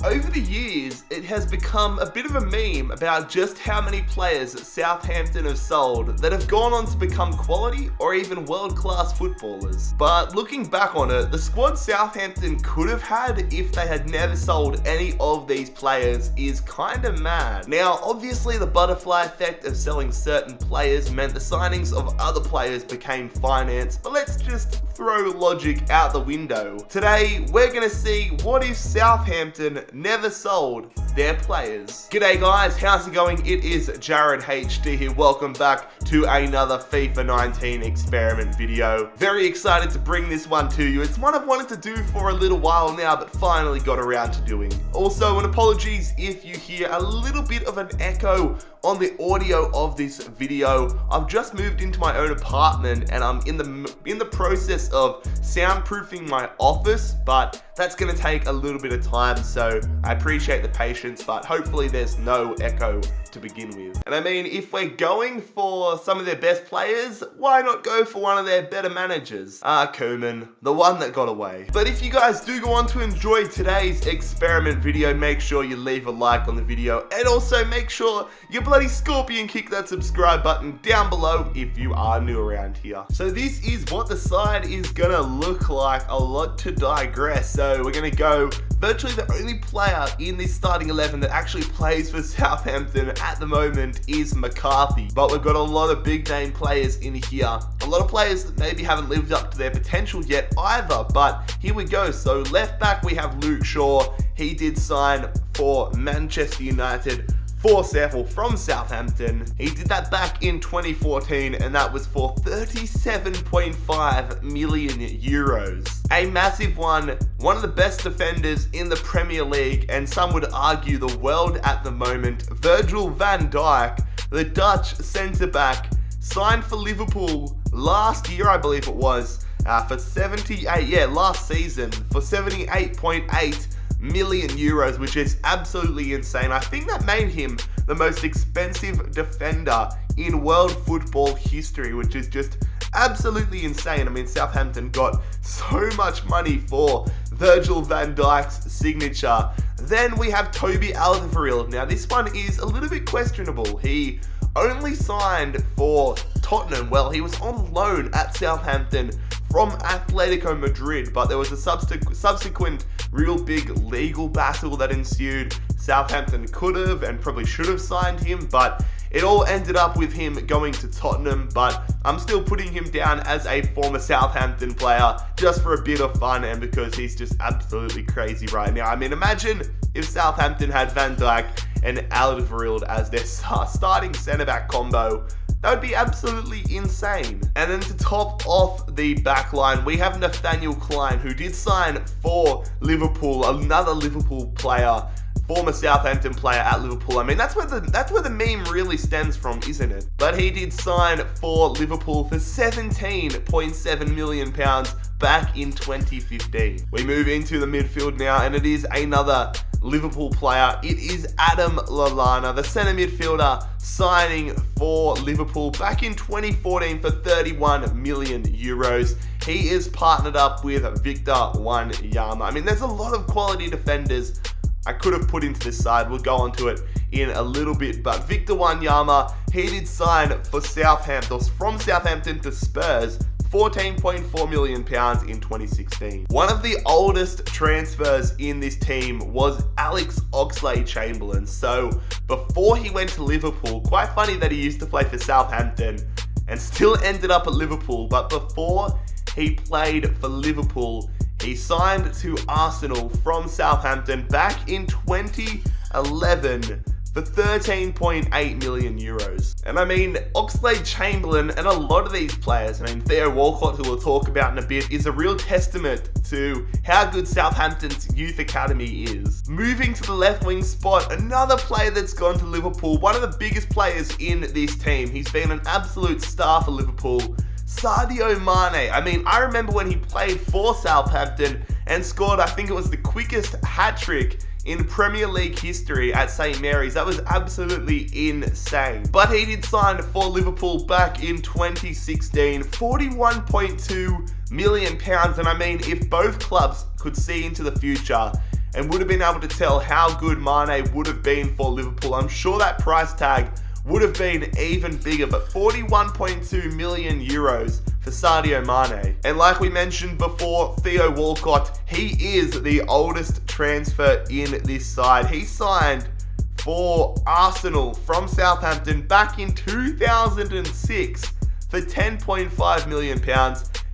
Over the years, it has become a bit of a meme about just how many players Southampton have sold that have gone on to become quality or even world-class footballers. But looking back on it, the squad Southampton could have had if they had never sold any of these players is kinda mad. Now, obviously the butterfly effect of selling certain players meant the signings of other players became financed, but let's just throw logic out the window. Today, we're gonna see what if Southampton never sold their players. G'day guys, how's it going? It is JarradHD here. Welcome back to another FIFA 19 experiment video. Very excited to bring this one to you. It's one I've wanted to do for a little while now, but finally got around to doing. Also, an apologies if you hear a little bit of an echo on the audio of this video. I've just moved into my own apartment and I'm in the process of soundproofing my office, but that's gonna take a little bit of time, so I appreciate the patience, but hopefully there's no echo to begin with. And I mean, if we're going for some of their best players, why not go for one of their better managers? Koeman, the one that got away. But if you guys do go on to enjoy today's experiment video, make sure you leave a like on the video, and also make sure you bloody scorpion kick that subscribe button down below if you are new around here. So this is what the side is gonna look like. A lot to digress. So we're gonna go virtually the only player in this starting 11 that actually plays for Southampton at the moment is McCarthy. But we've got a lot of big name players in here. A lot of players that maybe haven't lived up to their potential yet either, but here we go. So left back we have Luke Shaw. He did sign for Manchester United from Southampton. He did that back in 2014 and that was for 37.5 million euros. A massive one of the best defenders in the Premier League and some would argue the world at the moment, Virgil van Dijk, the Dutch centre-back, signed for Liverpool last year, I believe it was, last season, for 78.8 million euros, which is absolutely insane. I think that made him the most expensive defender in world football history, which is just absolutely insane. I mean, Southampton got so much money for Virgil van Dijk's signature. Then we have Toby Alderweireld. Now, this one is a little bit questionable. He only signed for Tottenham. Well, he was on loan at Southampton from Atletico Madrid, but there was a subsequent real big legal battle that ensued. Southampton could have and probably should have signed him, but it all ended up with him going to Tottenham. But I'm still putting him down as a former Southampton player just for a bit of fun and because he's just absolutely crazy right now. I mean, imagine if Southampton had Van Dijk and Alderweireld as their starting centre-back combo. That would be absolutely insane. And then to top off the back line, we have Nathaniel Klein, who did sign for Liverpool, another Liverpool player, former Southampton player at Liverpool. I mean, that's where the meme really stems from, isn't it? But he did sign for Liverpool for £17.7 million back in 2015. We move into the midfield now, and it is another Liverpool player. It is Adam Lallana, the centre midfielder, signing for Liverpool back in 2014 for 31 million euros. He is partnered up with Victor Wanyama. I mean, there's a lot of quality defenders I could have put into this side. We'll go on to it in a little bit, but Victor Wanyama, he did sign for Southampton, from Southampton to Spurs, £14.4 million in 2016. One of the oldest transfers in this team was Alex Oxlade-Chamberlain. So before he went to Liverpool, quite funny that he used to play for Southampton and still ended up at Liverpool, but before he played for Liverpool, he signed to Arsenal from Southampton back in 2011 for 13.8 million euros. And I mean, Oxlade-Chamberlain and a lot of these players, I mean, Theo Walcott, who we'll talk about in a bit, is a real testament to how good Southampton's youth academy is. Moving to the left wing spot, another player that's gone to Liverpool, one of the biggest players in this team. He's been an absolute star for Liverpool, Sadio Mane. I mean, I remember when he played for Southampton and scored, I think it was the quickest hat-trick in Premier League history at St. Mary's. That was absolutely insane. But he did sign for Liverpool back in 2016, £41.2 million. And I mean, if both clubs could see into the future and would have been able to tell how good Mane would have been for Liverpool, I'm sure that price tag would have been even bigger, but 41.2 million euros for Sadio Mane. And like we mentioned before, Theo Walcott, he is the oldest transfer in this side. He signed for Arsenal from Southampton back in 2006 for £10.5 million.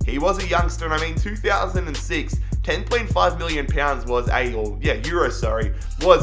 He was a youngster, and I mean 2006, £10.5 million was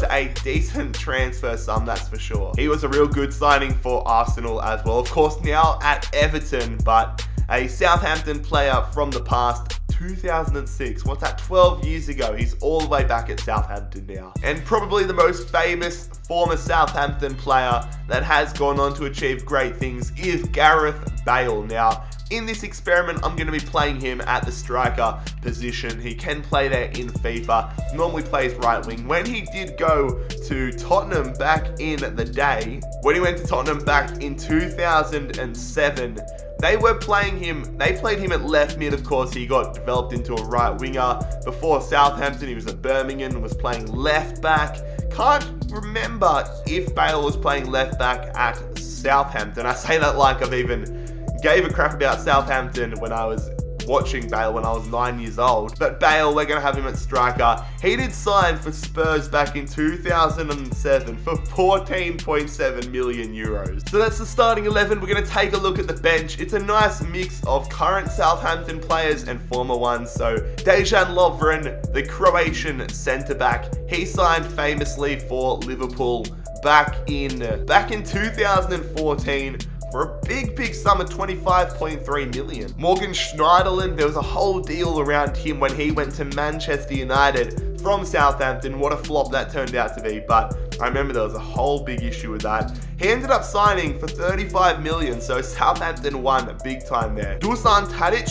a decent transfer sum, that's for sure. He was a real good signing for Arsenal as well. Of course, now at Everton, but a Southampton player from the past, 2006. What's that, 12 years ago? He's all the way back at Southampton now. And probably the most famous former Southampton player that has gone on to achieve great things is Gareth Bale. Now, in this experiment, I'm going to be playing him at the striker position. He can play there in FIFA, normally plays right wing. When he did go to Tottenham back in the day, when he went to Tottenham back in 2007, they played him at left mid. Of course, he got developed into a right winger. Before Southampton, he was at Birmingham and was playing left back. Can't remember if Bale was playing left back at Southampton. I say that like I've even gave a crap about Southampton when I was watching Bale when I was 9 years old. But Bale, we're going to have him at striker. He did sign for Spurs back in 2007 for 14.7 million euros. So that's the starting 11. We're going to take a look at the bench. It's a nice mix of current Southampton players and former ones. So Dejan Lovren, the Croatian centre-back, he signed famously for Liverpool back in 2014 for a big sum of 25.3 million. Morgan Schneiderlin, there was a whole deal around him when he went to Manchester United from Southampton. What a flop that turned out to be, but I remember there was a whole big issue with that. He ended up signing for 35 million, so Southampton won big time there. Dusan Tadic,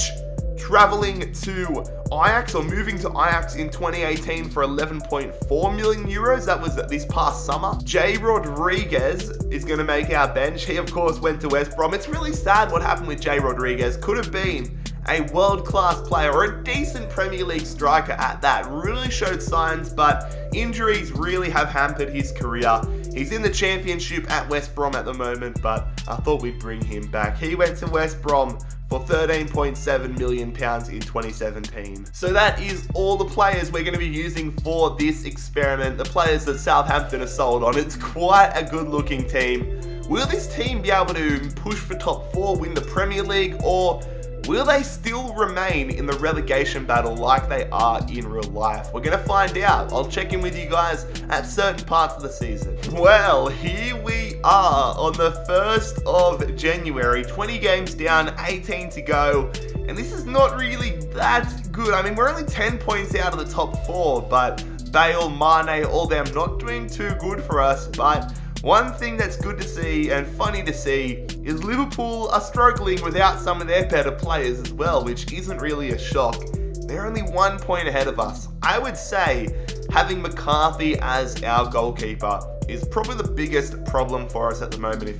traveling to Ajax, or moving to Ajax in 2018 for 11.4 million euros. That was this past summer. Jay Rodriguez is going to make our bench. He, of course, went to West Brom. It's really sad what happened with Jay Rodriguez. Could have been a world-class player or a decent Premier League striker at that. Really showed signs, but injuries really have hampered his career. He's in the Championship at West Brom at the moment, but I thought we'd bring him back. He went to West Brom for £13.7 million in 2017. So that is all the players we're going to be using for this experiment, the players that Southampton are sold on. It's quite a good looking team. Will this team be able to push for top 4, win the Premier League, or will they still remain in the relegation battle like they are in real life? We're going to find out. I'll check in with you guys at certain parts of the season. Well, here we are on the 1st of January, 20 games down, 18 to go. And this is not really that good. I mean, we're only 10 points out of the top 4, but Bale, Mane, all them not doing too good for us. But one thing that's good to see and funny to see is Liverpool are struggling without some of their better players as well, which isn't really a shock. They're only 1 point ahead of us. I would say having McCarthy as our goalkeeper is probably the biggest problem for us at the moment.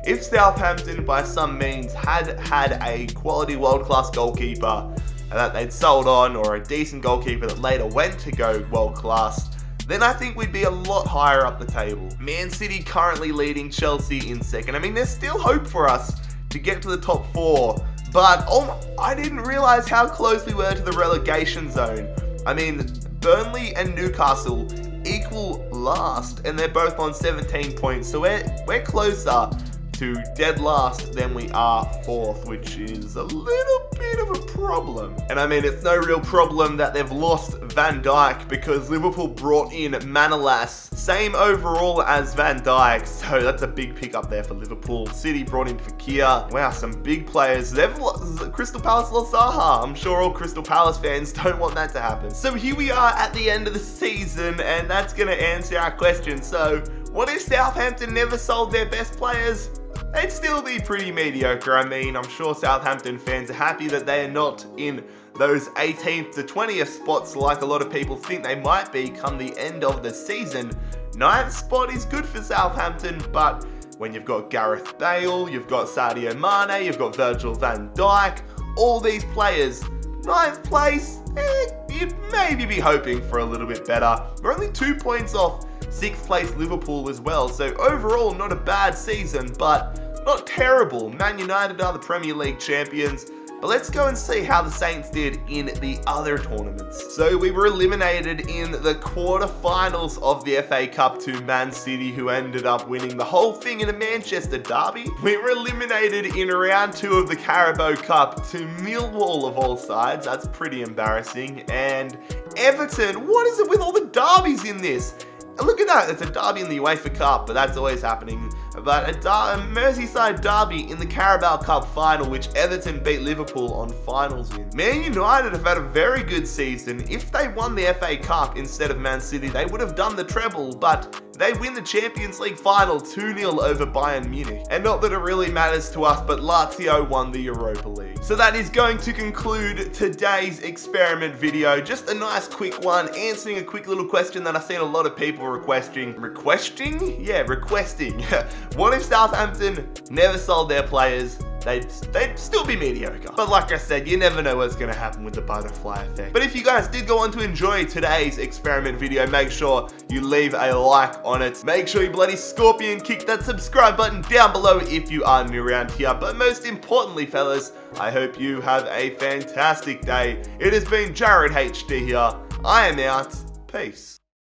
If Southampton by some means had a quality world-class goalkeeper that they'd sold on, or a decent goalkeeper that later went to go world-class, then I think we'd be a lot higher up the table. Man City currently leading Chelsea in second. I mean, there's still hope for us to get to the top 4, but I didn't realise how close we were to the relegation zone. I mean, Burnley and Newcastle equal last, and they're both on 17 points, so we're closer to dead last than we are 4th, which is a little bit of a problem. And I mean, it's no real problem that they've lost Van Dijk, because Liverpool brought in Manolas, same overall as Van Dijk, so that's a big pick up there for Liverpool. City brought in Fekir. Wow, some big players. Crystal Palace lost Zaha. I'm sure all Crystal Palace fans don't want that to happen. So here we are at the end of the season, and that's going to answer our question. So what if Southampton never sold their best players? They'd still be pretty mediocre. I mean, I'm sure Southampton fans are happy that they are not in those 18th to 20th spots like a lot of people think they might be come the end of the season. 9th spot is good for Southampton, but when you've got Gareth Bale, you've got Sadio Mane, you've got Virgil van Dijk, all these players, 9th place, you'd maybe be hoping for a little bit better. We're only 2 points off 6th place Liverpool as well, so overall not a bad season, but not terrible. Man United are the Premier League champions. But let's go and see how the Saints did in the other tournaments. So we were eliminated in the quarterfinals of the FA Cup to Man City, who ended up winning the whole thing in a Manchester derby. We were eliminated in round 2 of the Carabao Cup to Millwall of all sides. That's pretty embarrassing. And Everton, what is it with all the derbies in this? Look at that, it's a derby in the UEFA Cup, but that's always happening. But a Merseyside derby in the Carabao Cup final, which Everton beat Liverpool on finals in. Man United have had a very good season. If they won the FA Cup instead of Man City, they would have done the treble, but they win the Champions League final 2-0 over Bayern Munich. And not that it really matters to us, but Lazio won the Europa League. So that is going to conclude today's experiment video. Just a nice quick one, answering a quick little question that I've seen a lot of people requesting. Requesting? Yeah, requesting. What if Southampton never sold their players? They'd still be mediocre. But like I said, you never know what's gonna happen with the butterfly effect. But if you guys did go on to enjoy today's experiment video, make sure you leave a like on it. Make sure you bloody scorpion kick that subscribe button down below if you are new around here. But most importantly, fellas, I hope you have a fantastic day. It has been JarradHD here. I am out. Peace.